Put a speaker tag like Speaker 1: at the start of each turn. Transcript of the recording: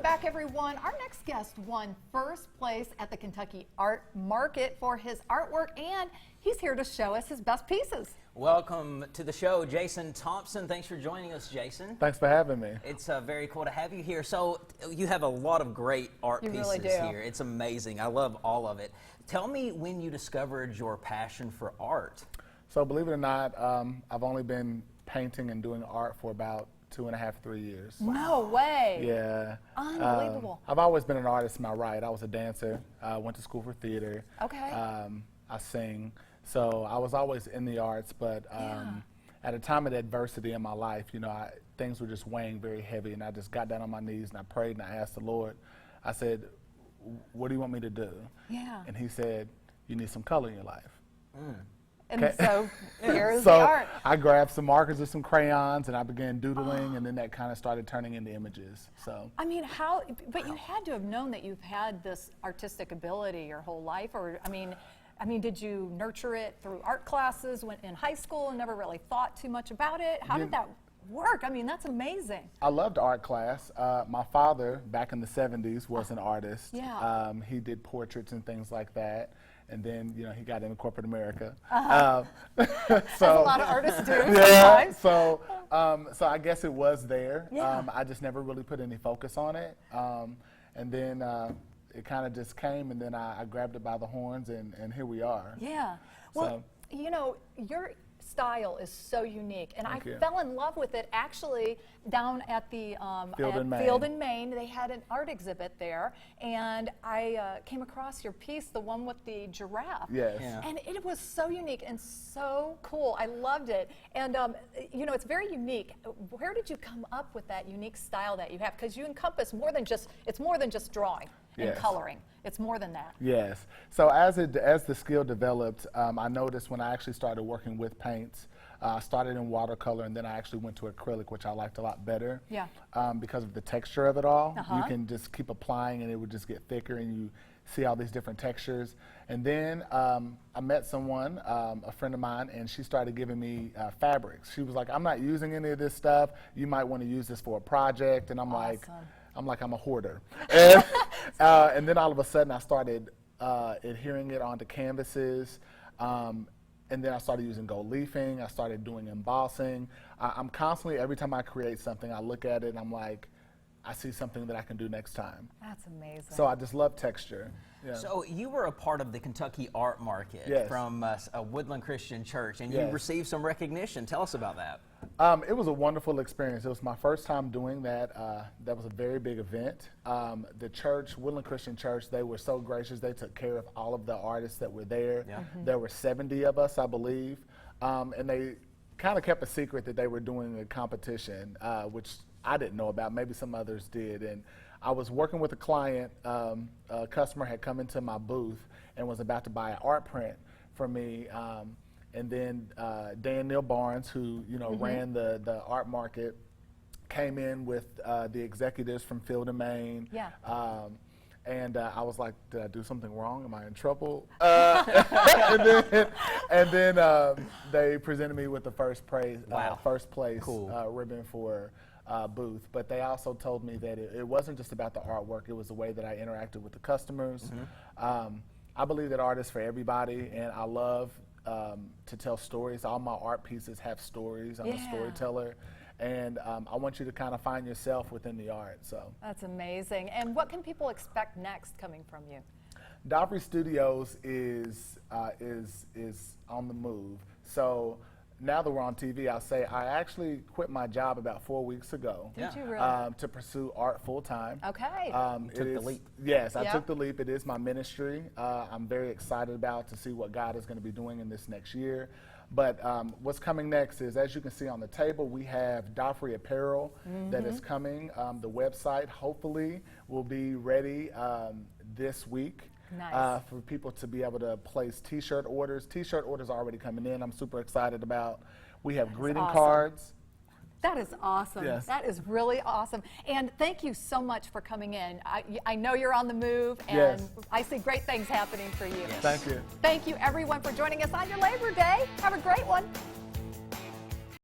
Speaker 1: Welcome back, everyone. Our next guest won first place at the Kentucky Art Market for his artwork, and he's here to show us his best pieces.
Speaker 2: Welcome to the show, Jason Thompson. Thanks for joining us, Jason.
Speaker 3: Thanks for having me.
Speaker 2: It's very cool to have you here. So you have a lot of great art pieces
Speaker 1: really do.
Speaker 2: here. It's amazing. I love all of it. Tell me when you discovered your passion for art.
Speaker 3: So believe it or not, I've only been painting and doing art for about 2.5, 3 years.
Speaker 1: No way.
Speaker 3: Yeah.
Speaker 1: Unbelievable.
Speaker 3: I've always been an artist in my right. I was a dancer. Went to school for theater.
Speaker 1: Okay.
Speaker 3: I sing. So I was always in the arts, but at a time of adversity in my life, you know, things were just weighing very heavy, and I just got down on my knees and I prayed and I asked the Lord. I said, what do you want me to do? Yeah. And he said, you need some color in your life.
Speaker 1: And so here's the art.
Speaker 3: I grabbed some markers and some crayons and I began doodling, and then that kind of started turning into images. So
Speaker 1: I mean, but you had to have known that you've had this artistic ability your whole life, or I mean, did you nurture it through art classes in high school and never really thought too much about it? How did that work? I mean, that's amazing.
Speaker 3: I loved art class. My father, back in the 70s, was an artist.
Speaker 1: Yeah.
Speaker 3: He did portraits and things like that. And then, you know, he got into corporate America.
Speaker 1: So as a lot of artists do
Speaker 3: yeah,
Speaker 1: sometimes.
Speaker 3: so I guess it was there.
Speaker 1: Yeah.
Speaker 3: I just never really put any focus on it. And then it kind of just came, and then I grabbed it by the horns, and here we are.
Speaker 1: Yeah. Well, you know, your style is so unique, and
Speaker 3: Thank you.
Speaker 1: fell in love with it actually down at the
Speaker 3: Field
Speaker 1: in Maine. They had an art exhibit there, and I came across your piece, the one with the giraffe.
Speaker 3: Yes.
Speaker 2: Yeah.
Speaker 1: And it was so unique and so cool. I loved it. And you know, it's very unique. Where did you come up with that unique style that you have? Because you encompass more than just, it's more than just drawing and
Speaker 3: Yes.
Speaker 1: coloring. It's more than that.
Speaker 3: Yes. So as the skill developed, I noticed when I actually started working with paints, I started in watercolor, and then I actually went to acrylic, which I liked a lot better.
Speaker 1: Yeah.
Speaker 3: Because of the texture of it all. You can just keep applying, and it would just get thicker, and you see all these different textures. And then I met someone, a friend of mine, and she started giving me fabrics. She was like, I'm not using any of this stuff. You might want to use this for a project. And I'm like, I'm a hoarder. And then all of a sudden I started adhering it onto canvases. And then I started using gold leafing. I started doing embossing. I'm constantly, every time I create something, I look at it and I'm like, I see something that I can do next time.
Speaker 1: That's amazing.
Speaker 3: So I just love texture. Yeah.
Speaker 2: So you were a part of the Kentucky Art Market
Speaker 3: Yes.
Speaker 2: from a Woodland Christian Church, and you
Speaker 3: Yes.
Speaker 2: received some recognition. Tell us about that.
Speaker 3: It was a wonderful experience. It was my first time doing that. That was a very big event. The church, Woodland Christian Church, they were so gracious. They took care of all of the artists that were there.
Speaker 2: Yeah.
Speaker 3: There were 70 of us, I believe. And they kind of kept a secret that they were doing a competition, which I didn't know about. Maybe some others did. And I was working with a client. A customer had come into my booth and was about to buy an art print for me. And then Dan Neal Barnes, who ran the art market, came in with the executives from Field and Maine.
Speaker 1: Yeah.
Speaker 3: And I was like, did I do something wrong? Am I in trouble? and then they presented me with the first place ribbon for booth. But they also told me that it wasn't just about the artwork. It was the way that I interacted with the customers. I believe that art is for everybody, and I love to tell stories. All my art pieces have stories. I'm a storyteller. And I want you to kind of find yourself within the art. So
Speaker 1: that's amazing. And what can people expect next coming from you?
Speaker 3: D'Offrey Studios is on the move. So now that we're on TV, I'll say I actually quit my job about 4 weeks ago.
Speaker 1: Did you really?
Speaker 3: To pursue art full time.
Speaker 1: Okay.
Speaker 2: Took the leap.
Speaker 3: Yes, I took the leap. It is my ministry. I'm very excited to see what God is going to be doing in this next year. But what's coming next is, as you can see on the table, we have D'Offrey apparel that is coming. The website hopefully will be ready this week.
Speaker 1: Nice.
Speaker 3: For people to be able to place T-shirt orders. T-shirt orders are already coming in. I'm super excited about. We have greeting cards.
Speaker 1: That is awesome.
Speaker 3: Yes.
Speaker 1: That is really awesome. And thank you so much for coming in. I know you're on the move, and
Speaker 3: Yes.
Speaker 1: I see great things happening for you.
Speaker 3: Thank you.
Speaker 1: Thank you, everyone, for joining us on your Labor Day. Have a great one.